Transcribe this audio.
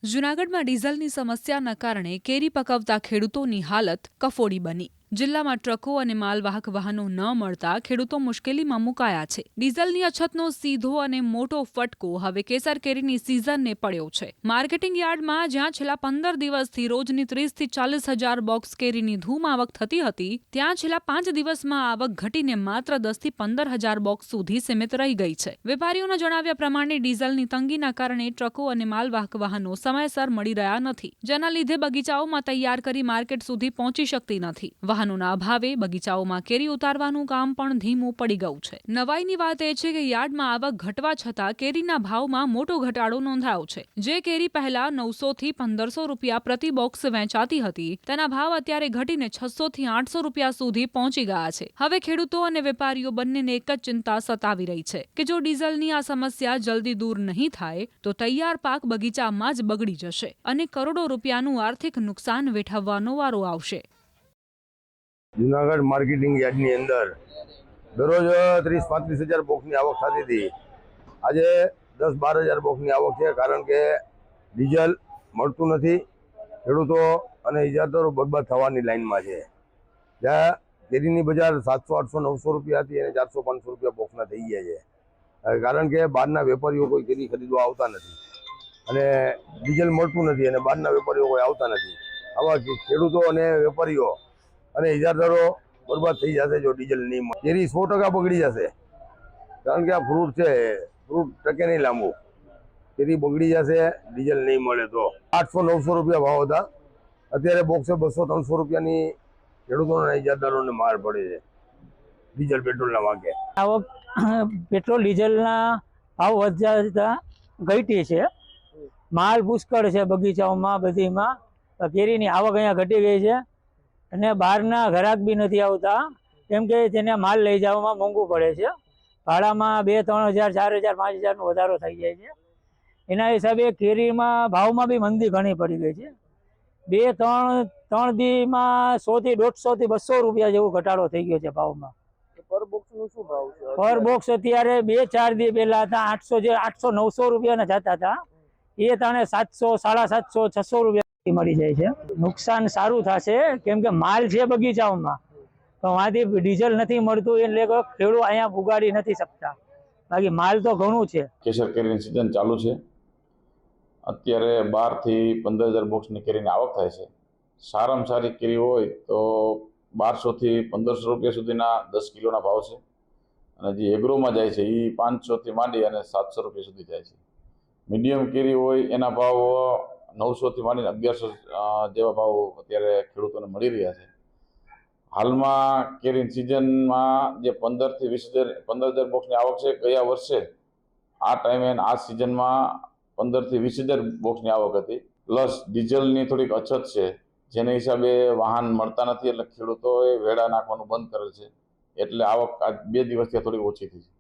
જૂનાગઢમાં ડીઝલની સમસ્યાના કારણે કેરી પકવતા ખેડૂતોની હાલત કફોડી બની. જિલ્લામાં ટ્રકો અને માલવાહક વાહનો ન મળતા ખેડૂતો મુશ્કેલીમાં મુકાયા છે. ડીઝલની અછતનો સીધો અને મોટો ફટકો હવે કેસર કેરીની સિઝનને પડ્યો છે. માર્કેટિંગ યાર્ડમાં જ્યાં છેલ્લા 15 દિવસથી રોજની 30 થી 40 હજાર બોક્સ કેરીની ધૂમ આવક થતી હતી, ત્યાં છેલ્લા 5 દિવસમાં આવક ઘટીને માત્ર 10 થી 15 હજાર બોક્સ સુધી સીમિત રહી ગઈ છે. વેપારીઓના જણાવ્યા પ્રમાણે ડીઝલની તંગીના કારણે ટ્રકો અને માલવાહક વાહનો સમયસર મળી રહ્યા નથી, જેના લીધે બગીચાઓમાં તૈયાર કરી માર્કેટ સુધી પહોંચી શકતી નથી. વાહનોના અભાવે બગીચાઓમાં કેરી ઉતારવાનું કામ પણ ધીમું પડી ગયું છે. નવાઈની વાત એ છે કે યાર્ડમાં આવક ઘટવા છતાં કેરીના ભાવમાં મોટો ઘટાડો નોંધાયો છે. જે કેરી પહેલા 900 થી 1500 રૂપિયા પ્રતિ બોક્સ વેચાતી હતી, તેના ભાવ અત્યારે ઘટીને 600 થી 800 રૂપિયા સુધી પહોંચી ગયા છે. હવે ખેડૂતો અને વેપારીઓ બંનેને એક જ ચિંતા સતાવી રહી છે કે જો ડીઝલની આ સમસ્યા જલ્દી દૂર નહીં થાય તો તૈયાર પાક બગીચામાં જ બગડી જશે અને કરોડો રૂપિયાનું આર્થિક નુકસાન વેઠવવાનો વારો આવશે. જુનાગઢ માર્કેટિંગ યાર્ડની અંદર દરરોજ 30-35 હજાર બોક્સની આવક થતી હતી. આજે 10-12 હજાર બોક્સની આવક છે, કારણ કે ડીઝલ મળતું નથી. ખેડૂતો અને ઇજારદારો બરબાદ થવાની લાઈનમાં છે. જ્યાં કેરીની બજાર 700-800-900 રૂપિયા હતી અને 400-500 રૂપિયા બોક્સના થઈ ગયા છે, કારણ કે બહારના વેપારીઓ કોઈ કેરી ખરીદવા આવતા નથી અને ડીઝલ મળતું નથી અને બહારના વેપારીઓ કોઈ આવતા નથી. આવા ખેડૂતો અને વેપારીઓ અને ઇજારદારો બરબાદ થઈ જશે જો ડીઝલ નહીં મળે. કેરી 100% બગડી જશે, કારણ કે આ ફ્રૂટ છે, ફ્રૂટ ટકે નહીં લાંબુ. કેરી બગડી જશે ડીઝલ નહીં મળે તો. 800-900 રૂપિયા ભાવ હતા, અત્યારે બોક્સે 200-300 રૂપિયાની ખેડૂતોના ઇજારદારોને માર પડે છે ડીઝલ પેટ્રોલના વાંકે. આવક પેટ્રોલ ડીઝલના ભાવ વધતા ઘટી છે. માલ પુષ્કળ છે બગીચાઓમાં, બધીમાં કેરીની આવક અહીંયા ઘટી ગઈ છે અને બહારના ગ્રાહક બી નથી આવતા, કેમ કે તેને માલ લઈ જવામાં મોંઘું પડે છે. ભાડામાં 2-3 હજાર, 4 હજાર, 5 હજારનો વધારો થઈ જાય છે. એના હિસાબે કેરીમાં ભાવમાં બી મંદી ઘણી પડી ગઈ છે. 2-3 દીમાં 100 થી 150 થી 200 રૂપિયા જેવો ઘટાડો થઈ ગયો છે ભાવમાં. પર બોક્સનું શું ભાવ છે? પર બોક્સ અત્યારે 2-4 દી પહેલા હતા 800-900 રૂપિયાના જતા હતા, એ તાણે 700, 750, 600 રૂપિયા મળી જાય છે. નુકસાન સારું થશે, કેમ કે માલ છે બગીચાઓમાં, તો વાંથી ડીઝલ નથી મળતું એટલે ખેડૂત અહીંયા ઉગાડી નથી શકતા. બાકી માલ તો ઘણું છે. કેસર કેરીની સિઝન ચાલુ છે. અત્યારે 12 થી 15 હજાર બોક્સની કેરીની આવક થાય છે. સારામાં સારી કેરી હોય તો 1200 થી 1500 રૂપિયા સુધીના 10 કિલોના ભાવ છે, અને જે એગ્રોમાં જાય છે એ 500 થી માંડી અને 700 રૂપિયા સુધી જાય છે. મીડિયમ કેરી હોય એના ભાવ 900 થી માંડીને 1100 જેવા ભાવ અત્યારે ખેડૂતોને મળી રહ્યા છે. હાલમાં કેરીની સિઝનમાં જે 15 થી 15 હજાર બોક્સની આવક છે, ગયા વર્ષે આ ટાઈમે આ સિઝનમાં 15 થી 20 હજાર બોક્સની આવક હતી. પ્લસ ડીઝલની થોડીક અછત છે, જેના હિસાબે વાહન મળતા નથી, એટલે ખેડૂતોએ વેડા નાખવાનું બંધ કરેલ છે, એટલે આવક આ 2 દિવસથી થોડી ઓછી થઈ છે.